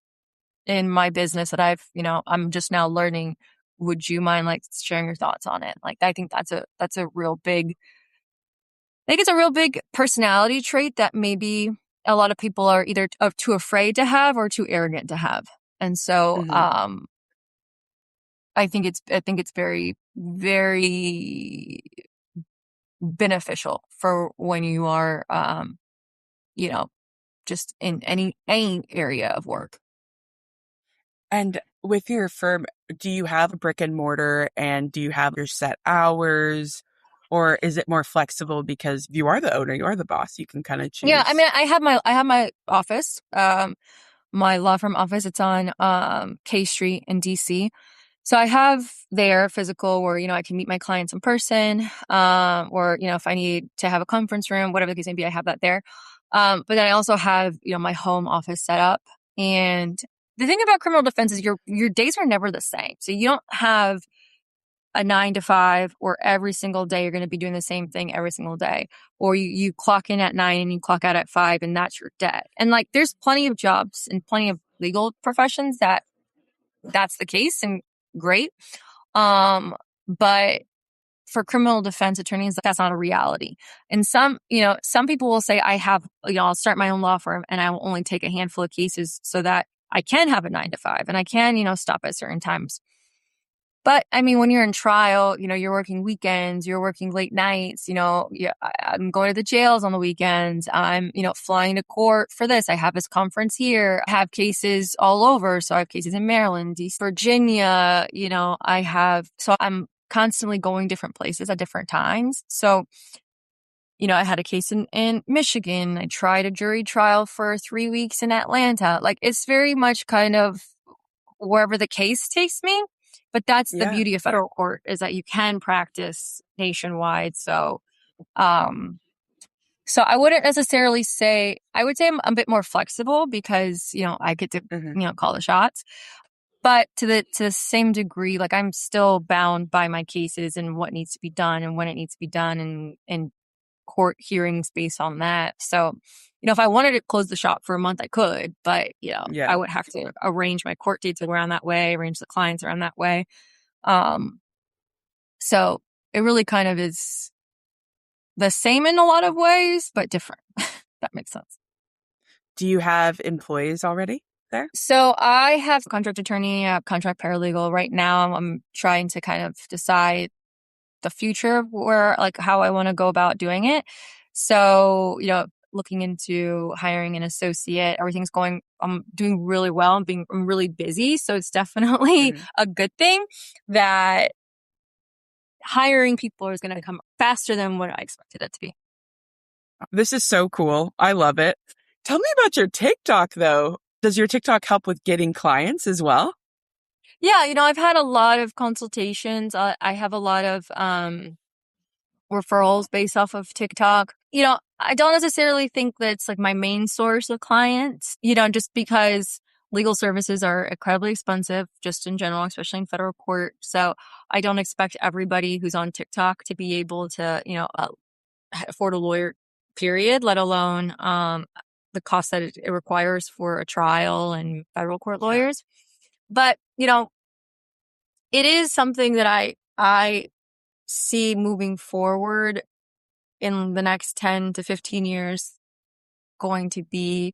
S2: in my business that I'm just now learning. Would you mind like sharing your thoughts on it? Like, I think that's a real big, I think it's a real big personality trait that maybe a lot of people are either too afraid to have or too arrogant to have. And so,
S1: Mhm.
S2: I think it's very, very beneficial for when you are, you know, just in any area of work.
S1: And with your firm, do you have a brick and mortar and do you have your set hours? Or is it more flexible because you are the owner, you are the boss, you can kind of
S2: Yeah, I
S1: choose?
S2: mean, I have my office, my law firm office. It's on K Street in DC. So I have their physical where, I can meet my clients in person, or, if I need to have a conference room, whatever the case may be, I have that there. But then I also have, my home office set up. And the thing about criminal defense is your days are never the same. So you don't have a 9 to 5 or every single day you're going to be doing the same thing every single day. Or you clock in at 9 and you clock out at 5 and that's your day. And like, there's plenty of jobs and plenty of legal professions that's the case and great. But for criminal defense attorneys, that's not a reality. And some people will say, I'll start my own law firm and I will only take a handful of cases so that I can have a 9 to 5 and I can, stop at certain times. But I mean, when you're in trial, you're working weekends, you're working late nights, I'm going to the jails on the weekends. I'm, flying to court for this. I have this conference here. I have cases all over. So I have cases in Maryland, DC, Virginia, so I'm constantly going different places at different times. So, I had a case in Michigan. I tried a jury trial for 3 weeks in Atlanta. Like, it's very much kind of wherever the case takes me. But that's the
S1: Yeah.
S2: beauty of federal court is that you can practice nationwide. Um, so I wouldn't necessarily say, I would say I'm a bit more flexible because, I get to,
S1: Hmm.
S2: call the shots. But to the same degree, like I'm still bound by my cases and what needs to be done and when it needs to be done and court hearings based on that. So, if I wanted to close the shop for a month, I could, but, I
S1: Yeah.
S2: would have to arrange my court dates around that way, arrange the clients around that way. Um, so it really kind of is the same in a lot of ways, but different. That makes sense.
S1: Do you have employees already there?
S2: So I have a contract attorney, a contract paralegal. Right now, I'm trying to kind of decide the future where, like, how I want to go about doing it. So, looking into hiring an associate. Everything's going, I'm doing really well. I'm really busy. So it's definitely a good thing that hiring people is going to come faster than what I expected it to be.
S1: This is so cool. I love it. Tell me about your TikTok, though. Does your TikTok help with getting clients as well?
S2: Yeah, I've had a lot of consultations. I have a lot of referrals based off of TikTok. I don't necessarily think that it's like my main source of clients, just because legal services are incredibly expensive just in general, especially in federal court. So I don't expect everybody who's on TikTok to be able to, afford a lawyer, period, let alone the cost that it requires for a trial and federal court lawyers. But, it is something that I see moving forward in the next 10 to 15 years going to be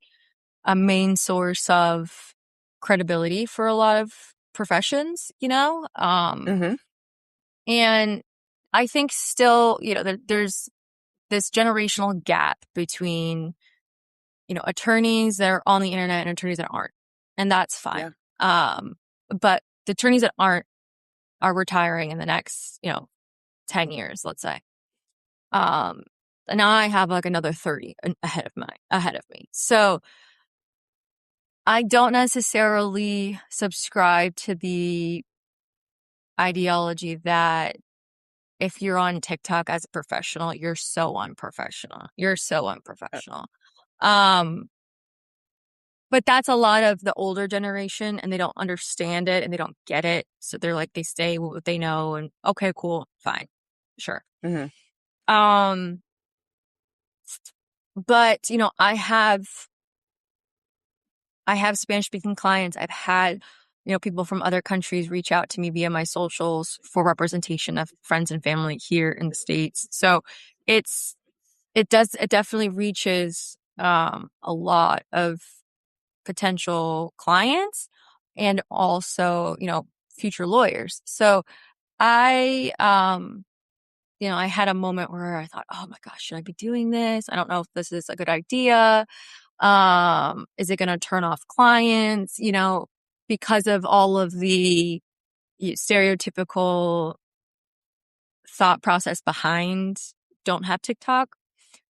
S2: a main source of credibility for a lot of professions, and I think still, there's this generational gap between, attorneys that are on the internet and attorneys that aren't, and that's fine. Yeah. But the attorneys that aren't are retiring in the next, 10 years, let's say. And now I have like another 30 ahead of me. So I don't necessarily subscribe to the ideology that if you're on TikTok as a professional, you're so unprofessional. You're so unprofessional. But that's a lot of the older generation, and they don't understand it and they don't get it. So they're like, they stay with what they know, and okay, cool, fine, sure. But I have Spanish speaking clients. I've had, people from other countries reach out to me via my socials for representation of friends and family here in the States. So it definitely reaches a lot of potential clients and also, future lawyers. So I had a moment where I thought, oh my gosh, should I be doing this? I don't know if this is a good idea. Is it going to turn off clients, because of all of the stereotypical thought process behind don't have TikTok?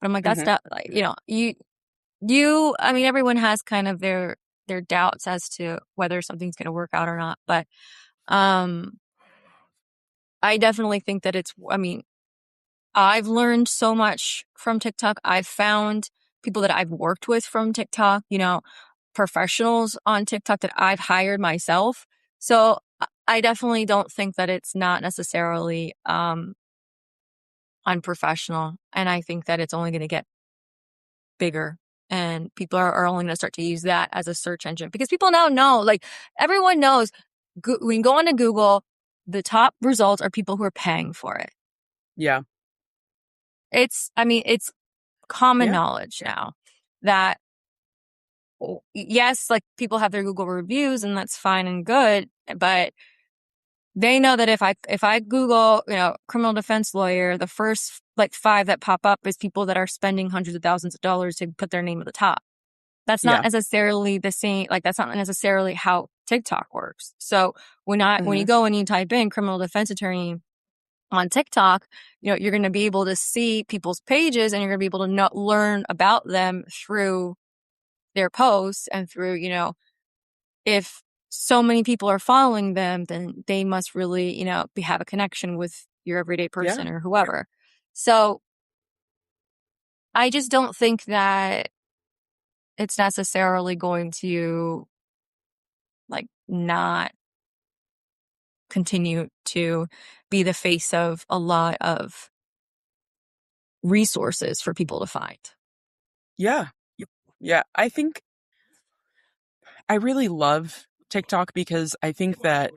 S2: But I'm like, that's not like, I mean, everyone has kind of their doubts as to whether something's going to work out or not. But, I definitely think that I've learned so much from TikTok. I've found people that I've worked with from TikTok, professionals on TikTok that I've hired myself. So I definitely don't think that it's not necessarily unprofessional. And I think that it's only going to get bigger, and people are only going to start to use that as a search engine, because people now know, like everyone knows, when you go onto Google, the top results are people who are paying for it.
S1: Yeah.
S2: It's common knowledge now that, yes, like people have their Google reviews and that's fine and good, but they know that if I Google, criminal defense lawyer, the first like 5 that pop up is people that are spending hundreds of thousands of dollars to put their name at the top. That's not necessarily the same. Like, that's not necessarily how TikTok works. So when you go and you type in criminal defense attorney on TikTok, you're going to be able to see people's pages, and you're going to be able to learn about them through their posts and through, if so many people are following them, then they must really, have a connection with your everyday person or whoever. So I just don't think that it's necessarily going to like not continue to be the face of a lot of resources for people to find.
S1: Yeah. Yeah. I think I really love TikTok because I think that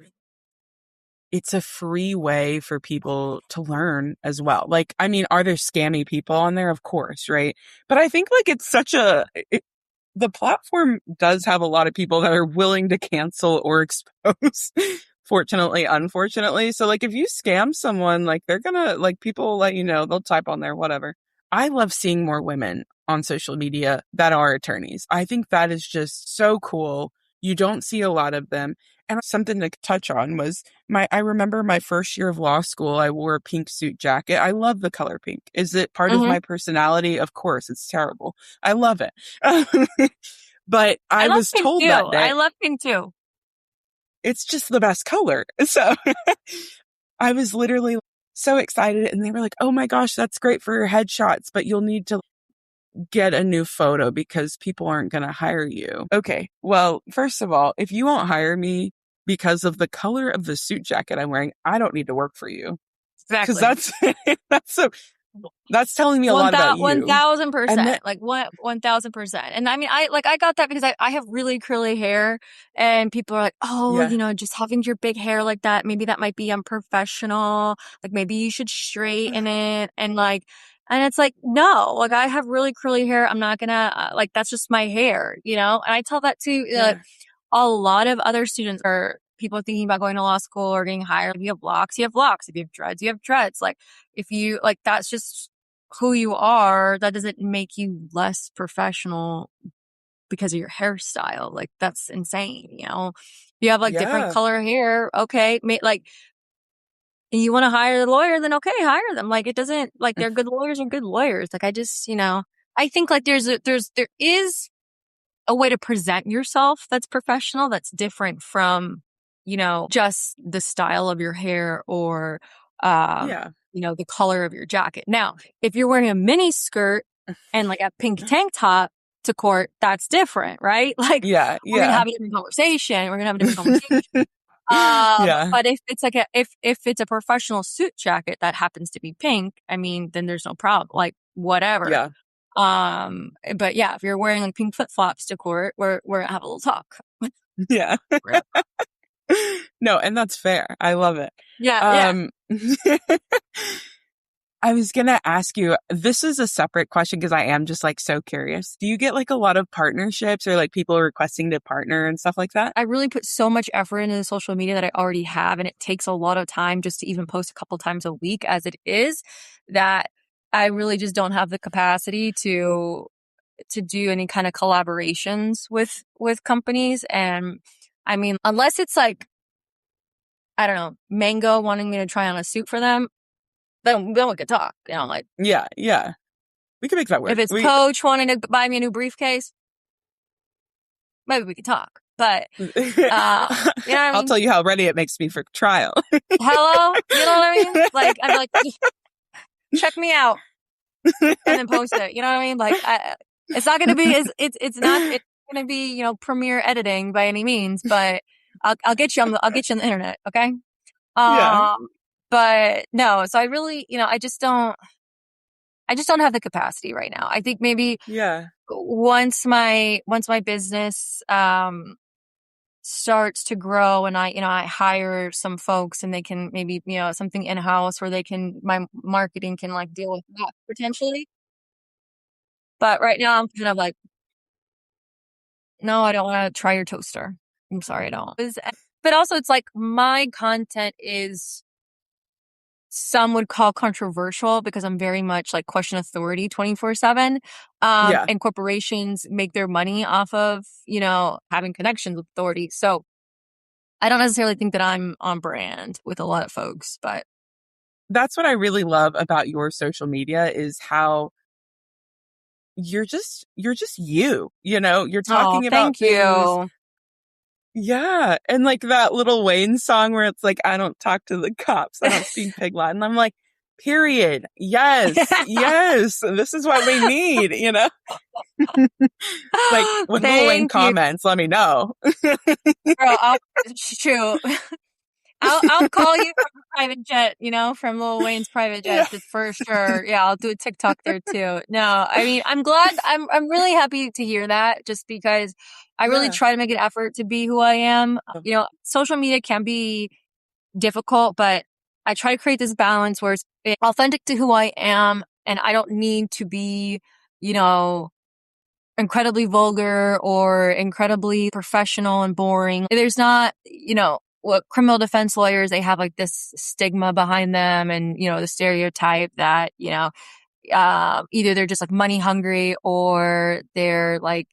S1: it's a free way for people to learn as well. Like, I mean, are there scammy people on there? Of course, right? But I think like it's such the platform does have a lot of people that are willing to cancel or expose, fortunately, unfortunately. So like if you scam someone, like they're gonna, like, people will let you know, they'll type on there, whatever. I love seeing more women on social media that are attorneys. I think that is just so cool. You don't see a lot of them. And something to touch on was I remember my first year of law school, I wore a pink suit jacket. I love the color pink. Is it part of my personality? Of course, it's terrible. I love it. But I
S2: love
S1: was
S2: pink
S1: told
S2: too.
S1: that day,
S2: I love pink too.
S1: it's just the best color. So I was literally so excited. And they were like, oh my gosh, that's great for your headshots, but you'll need to get a new photo because people aren't going to hire you. Okay. Well, first of all, if you won't hire me because of the color of the suit jacket I'm wearing, I don't need to work for you.
S2: Exactly.
S1: Because that's telling me a lot about you.
S2: 1,000%. Like 1,000%. And I mean, I got that because I have really curly hair and people are like, oh,
S1: Yeah.
S2: just having your big hair like that, maybe that might be unprofessional. Like maybe you should straighten it. And it's like, no, like I have really curly hair. I'm not gonna, that's just my hair, And I tell that to
S1: Yeah.
S2: a lot of other students or people thinking about going to law school or getting hired. If you have locks, you have locks. If you have dreads, you have dreads. Like if you that's just who you are. That doesn't make you less professional because of your hairstyle. Like that's insane. You have different color hair. Okay. You want to hire a lawyer, then okay, hire them. Like it doesn't they're good lawyers and good lawyers. Like I just, I think there is a way to present yourself that's professional, that's different from, just the style of your hair or, the color of your jacket. Now, if you're wearing a mini skirt and a pink tank top to court, that's different, right? We're going to have a different conversation. But if it's if it's a professional suit jacket that happens to be pink, I mean, then there's no problem. Whatever.
S1: Yeah.
S2: But yeah, if you're wearing pink flip flops to court, we're gonna have a little talk.
S1: Yeah. No, and that's fair. I love it.
S2: Yeah.
S1: I was going to ask you, this is a separate question because I am just so curious. Do you get a lot of partnerships or people requesting to partner and stuff like that?
S2: I really put so much effort into the social media that I already have, and it takes a lot of time just to even post a couple times a week as it is, that I really just don't have the capacity to do any kind of collaborations with companies. And I mean, unless it's I don't know, Mango wanting me to try on a suit for them, then we could talk,
S1: Yeah. We can make that work.
S2: If it's Coach wanting to buy me a new briefcase, maybe we could talk. But,
S1: I'll tell you how ready it makes me for trial.
S2: Hello? You know what I mean? I'm check me out and then post it. You know what I mean? It's not going to be, it's not going to be, premiere editing by any means, but I'll get you on the internet. Okay. But no, so I really, I just don't have the capacity right now. I think maybe once my business starts to grow and I hire some folks and they can maybe, something in-house where my marketing can deal with that potentially. But right now I'm kind of no, I don't want to try your toaster. I'm sorry, I don't. But also it's my content is, some would call controversial because I'm very much question authority 24/7. And corporations make their money off of, having connections with authority. So I don't necessarily think that I'm on brand with a lot of folks, but
S1: that's what I really love about your social media is how you're just you, you're talking about
S2: thank you.
S1: Yeah. And that little Wayne song where it's I don't talk to the cops. I don't speak pig Latin. I'm period. Yes. Yes. This is what we need, when Lil Wayne comments, let me know.
S2: Girl, shoot. I'll call you from a private jet, from Lil Wayne's private jet for sure. Yeah, I'll do a TikTok there too. No, I mean, I'm glad. I'm really happy to hear that just because I really try to make an effort to be who I am. Social media can be difficult, but I try to create this balance where it's authentic to who I am and I don't need to be, incredibly vulgar or incredibly professional and boring. There's not, what criminal defense lawyers, they have this stigma behind them and, the stereotype that, either they're just like money hungry or they're like,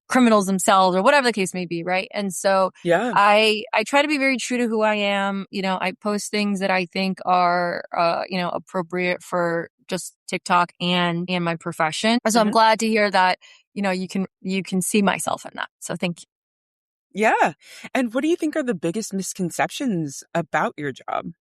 S2: criminals themselves or whatever the case may be. Right. And so
S1: Yeah.
S2: I try to be very true to who I am. I post things that I think are, appropriate for just TikTok and my profession. So I'm glad to hear that, you can see myself in that. So thank you.
S1: Yeah. And what do you think are the biggest misconceptions about your job?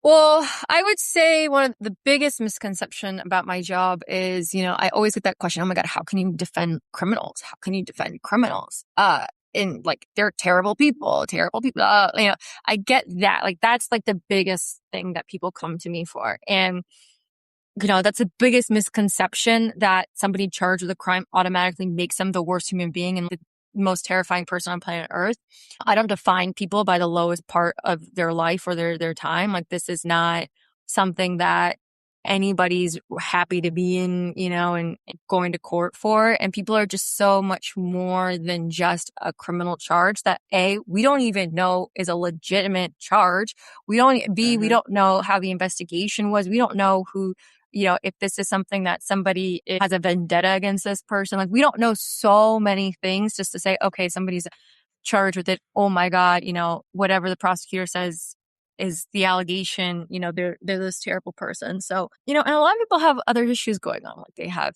S2: Well, I would say one of the biggest misconception about my job is, I always get that question, oh my God, how can you defend criminals? How can you defend criminals? And like, they're terrible people. I get that. Like, that's like the biggest thing that people come to me for. And, that's the biggest misconception, that somebody charged with a crime automatically makes them the worst human being and the most terrifying person on planet Earth. I don't define people by the lowest part of their life or their time. Like, this is not something that anybody's happy to be in, and going to court for. And people are just so much more than just a criminal charge that we don't even know is a legitimate charge. We don't know how the investigation was. We don't know who, if this is something that somebody has a vendetta against this person. Like, we don't know so many things just to say, okay, somebody's charged with it. Oh my God, whatever the prosecutor says is the allegation, they're this terrible person. So, and a lot of people have other issues going on. Like, they have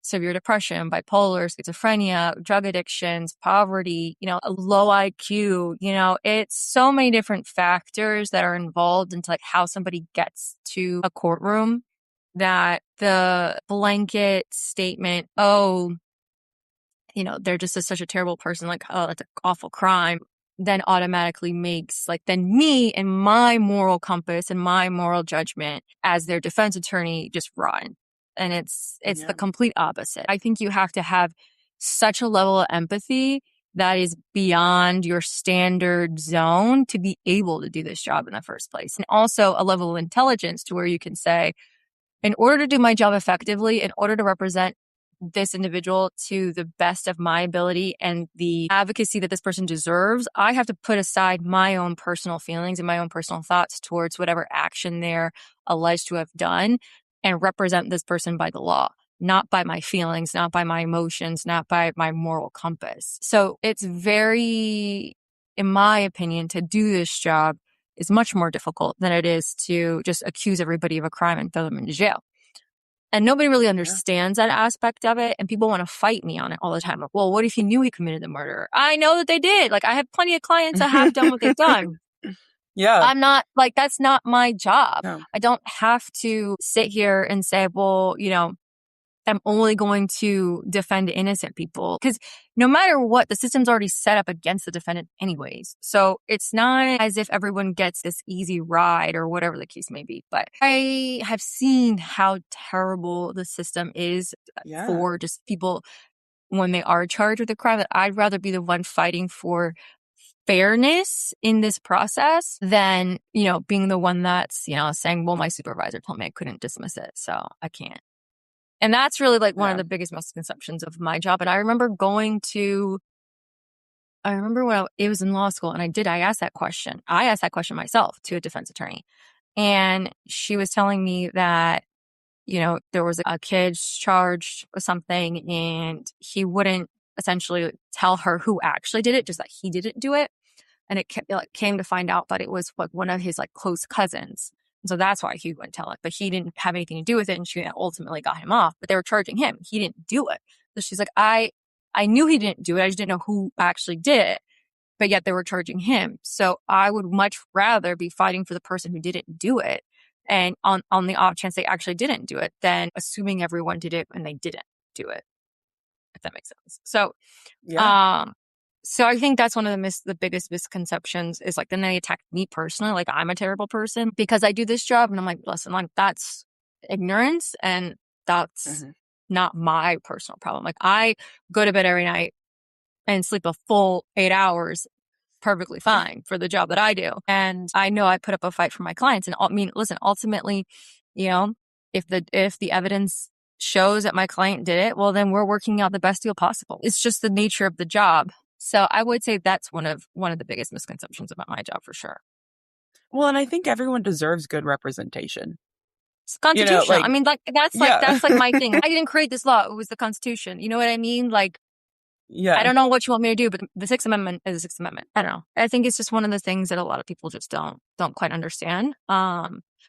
S2: severe depression, bipolar, schizophrenia, drug addictions, poverty, a low IQ, it's so many different factors that are involved into like how somebody gets to a courtroom, that the blanket statement, they're just such a terrible person, like, oh, that's an awful crime, then automatically makes then me and my moral compass and my moral judgment as their defense attorney just run. And it's the complete opposite. I think you have to have such a level of empathy that is beyond your standard zone to be able to do this job in the first place. And also a level of intelligence to where you can say, in order to do my job effectively, in order to represent this individual to the best of my ability and the advocacy that this person deserves, I have to put aside my own personal feelings and my own personal thoughts towards whatever action they're alleged to have done, and represent this person by the law, not by my feelings, not by my emotions, not by my moral compass. So it's very, in my opinion, to do this job is much more difficult than it is to just accuse everybody of a crime and throw them into jail. And nobody really understands that aspect of it. And people want to fight me on it all the time. Like, well, what if he knew he committed the murder? I know that they did. Like, I have plenty of clients that have done what they've done.
S1: Yeah.
S2: I'm not that's not my job.
S1: No.
S2: I don't have to sit here and say, well, I'm only going to defend innocent people, because no matter what, the system's already set up against the defendant anyways. So it's not as if everyone gets this easy ride or whatever the case may be. But I have seen how terrible the system is for just people when they are charged with a crime. That I'd rather be the one fighting for fairness in this process than, being the one that's, saying, well, my supervisor told me I couldn't dismiss it, so I can't. And that's really one of the biggest misconceptions of my job. And I remember when it was in law school, and I asked that question. I asked that question myself to a defense attorney. And she was telling me that, there was a kid charged with something, and he wouldn't essentially tell her who actually did it, just that he didn't do it. And it came to find out that it was one of his close cousins. So that's why he wouldn't tell it, but he didn't have anything to do with it. And she ultimately got him off, but they were charging him. He didn't do it. So she's like, I knew he didn't do it. I just didn't know who actually did it, but yet they were charging him. So I would much rather be fighting for the person who didn't do it, and on the off chance they actually didn't do it, than assuming everyone did it when they didn't do it, if that makes sense. So, so I think that's one of the biggest misconceptions is then they attack me personally, I'm a terrible person because I do this job. And I'm like, listen, that's ignorance, and that's not my personal problem. I go to bed every night and sleep a full 8 hours perfectly fine for the job that I do. And I know I put up a fight for my clients. And listen, ultimately, if the evidence shows that my client did it, well, then we're working out the best deal possible. It's just the nature of the job. So I would say that's one of the biggest misconceptions about my job, for sure.
S1: Well, and I think everyone deserves good representation.
S2: It's constitutional.
S1: Like,
S2: I mean, that's my thing. I didn't create this law. It was the Constitution. You know what I mean? Like,
S1: yeah.
S2: I don't know what you want me to do, but the Sixth Amendment is the Sixth Amendment. I don't know. I think it's just one of the things that a lot of people just don't quite understand.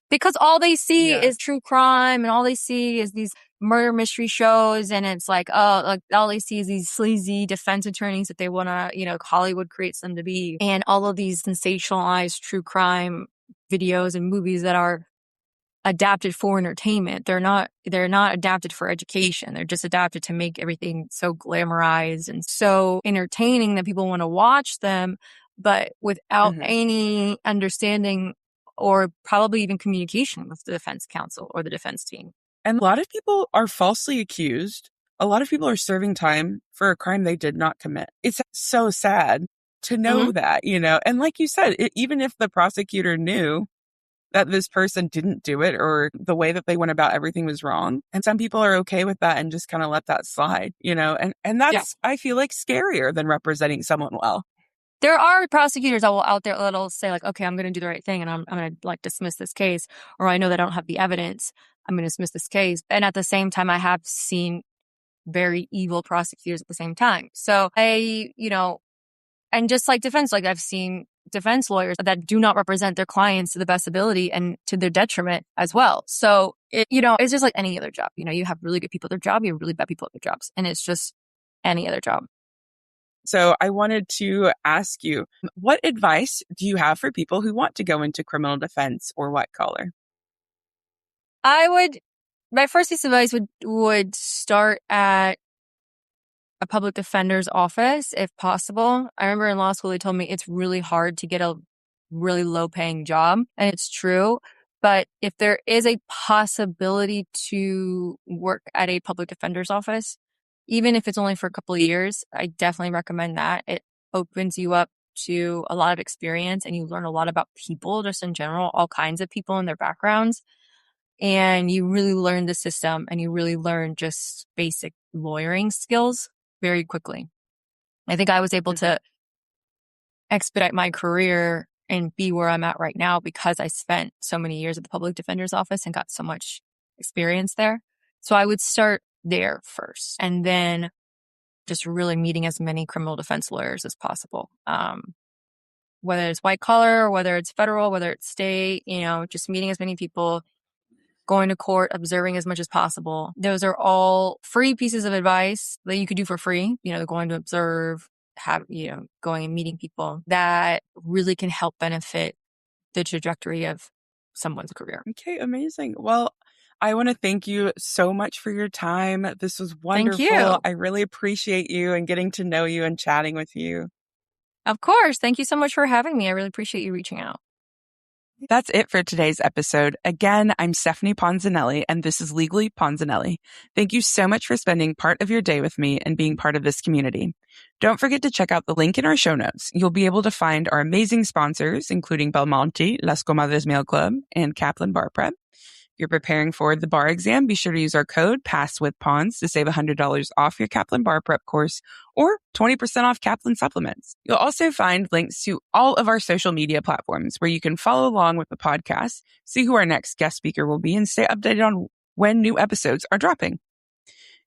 S2: Because all they see is true crime, and all they see is these murder mystery shows, and it's like, oh, like all they see is these sleazy defense attorneys that they want to, Hollywood creates them to be, and all of these sensationalized true crime videos and movies that are adapted for entertainment. They're not adapted for education. They're just adapted to make everything so glamorized and so entertaining that people want to watch them, but without any understanding or probably even communication with the defense counsel or the defense team.
S1: And a lot of people are falsely accused. A lot of people are serving time for a crime they did not commit. It's so sad to know that, and like you said, even if the prosecutor knew that this person didn't do it or the way that they went about everything was wrong. And some people are okay with that and just kind of let that slide, and that's, I feel like, scarier than representing someone well.
S2: There are prosecutors out there that'll say like, okay, I'm going to do the right thing and I'm going to like dismiss this case, or I know that I don't have the evidence. I'm going to dismiss this case. And at the same time, I have seen very evil prosecutors at the same time. So and just like defense, like I've seen defense lawyers that do not represent their clients to the best ability and to their detriment as well. So, it's just like any other job. You have really good people at their job, you have really bad people at their jobs, and it's just any other job.
S1: So I wanted to ask you, what advice do you have for people who want to go into criminal defense or white collar?
S2: My first piece of advice would start at a public defender's office, if possible. I remember in law school, they told me it's really hard to get a really low paying job. And it's true. But if there is a possibility to work at a public defender's office, even if it's only for a couple of years, I definitely recommend that. It opens you up to a lot of experience, and you learn a lot about people just in general, all kinds of people and their backgrounds. And you really learn the system, and you really learn just basic lawyering skills very quickly. I think I was able to expedite my career and be where I'm at right now because I spent so many years at the public defender's office and got so much experience there. So I would start there first, and then just really meeting as many criminal defense lawyers as possible. Whether it's white collar, whether it's federal, whether it's state, just meeting as many people, going to court, observing as much as possible. Those are all free pieces of advice that you could do for free, going to observe, going and meeting people that really can help benefit the trajectory of someone's career.
S1: Okay, amazing. Well, I want to thank you so much for your time. This was wonderful.
S2: Thank you.
S1: I really appreciate you and getting to know you and chatting with you.
S2: Of course. Thank you so much for having me. I really appreciate you reaching out.
S1: That's it for today's episode. Again, I'm Stephanie Ponzanelli, and this is Legally Ponzanelli. Thank you so much for spending part of your day with me and being part of this community. Don't forget to check out the link in our show notes. You'll be able to find our amazing sponsors, including Belmonte, Las Comadres Mail Club, and Kaplan Bar Prep. If you're preparing for the bar exam, be sure to use our code PASSWITHPONZ to save $100 off your Kaplan Bar Prep course or 20% off Kaplan supplements. You'll also find links to all of our social media platforms where you can follow along with the podcast, see who our next guest speaker will be, and stay updated on when new episodes are dropping.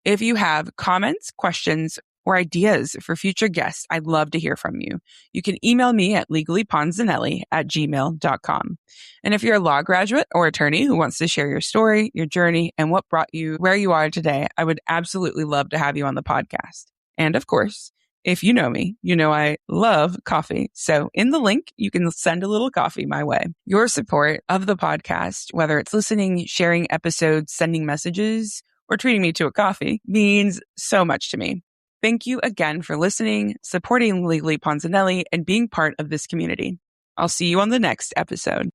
S1: If you have comments, questions, or ideas for future guests, I'd love to hear from you. You can email me at legallyponzanelli@gmail.com. And if you're a law graduate or attorney who wants to share your story, your journey, and what brought you where you are today, I would absolutely love to have you on the podcast. And of course, if you know me, you know I love coffee. So in the link, you can send a little coffee my way. Your support of the podcast, whether it's listening, sharing episodes, sending messages, or treating me to a coffee, means so much to me. Thank you again for listening, supporting Legally Ponzanelli, and being part of this community. I'll see you on the next episode.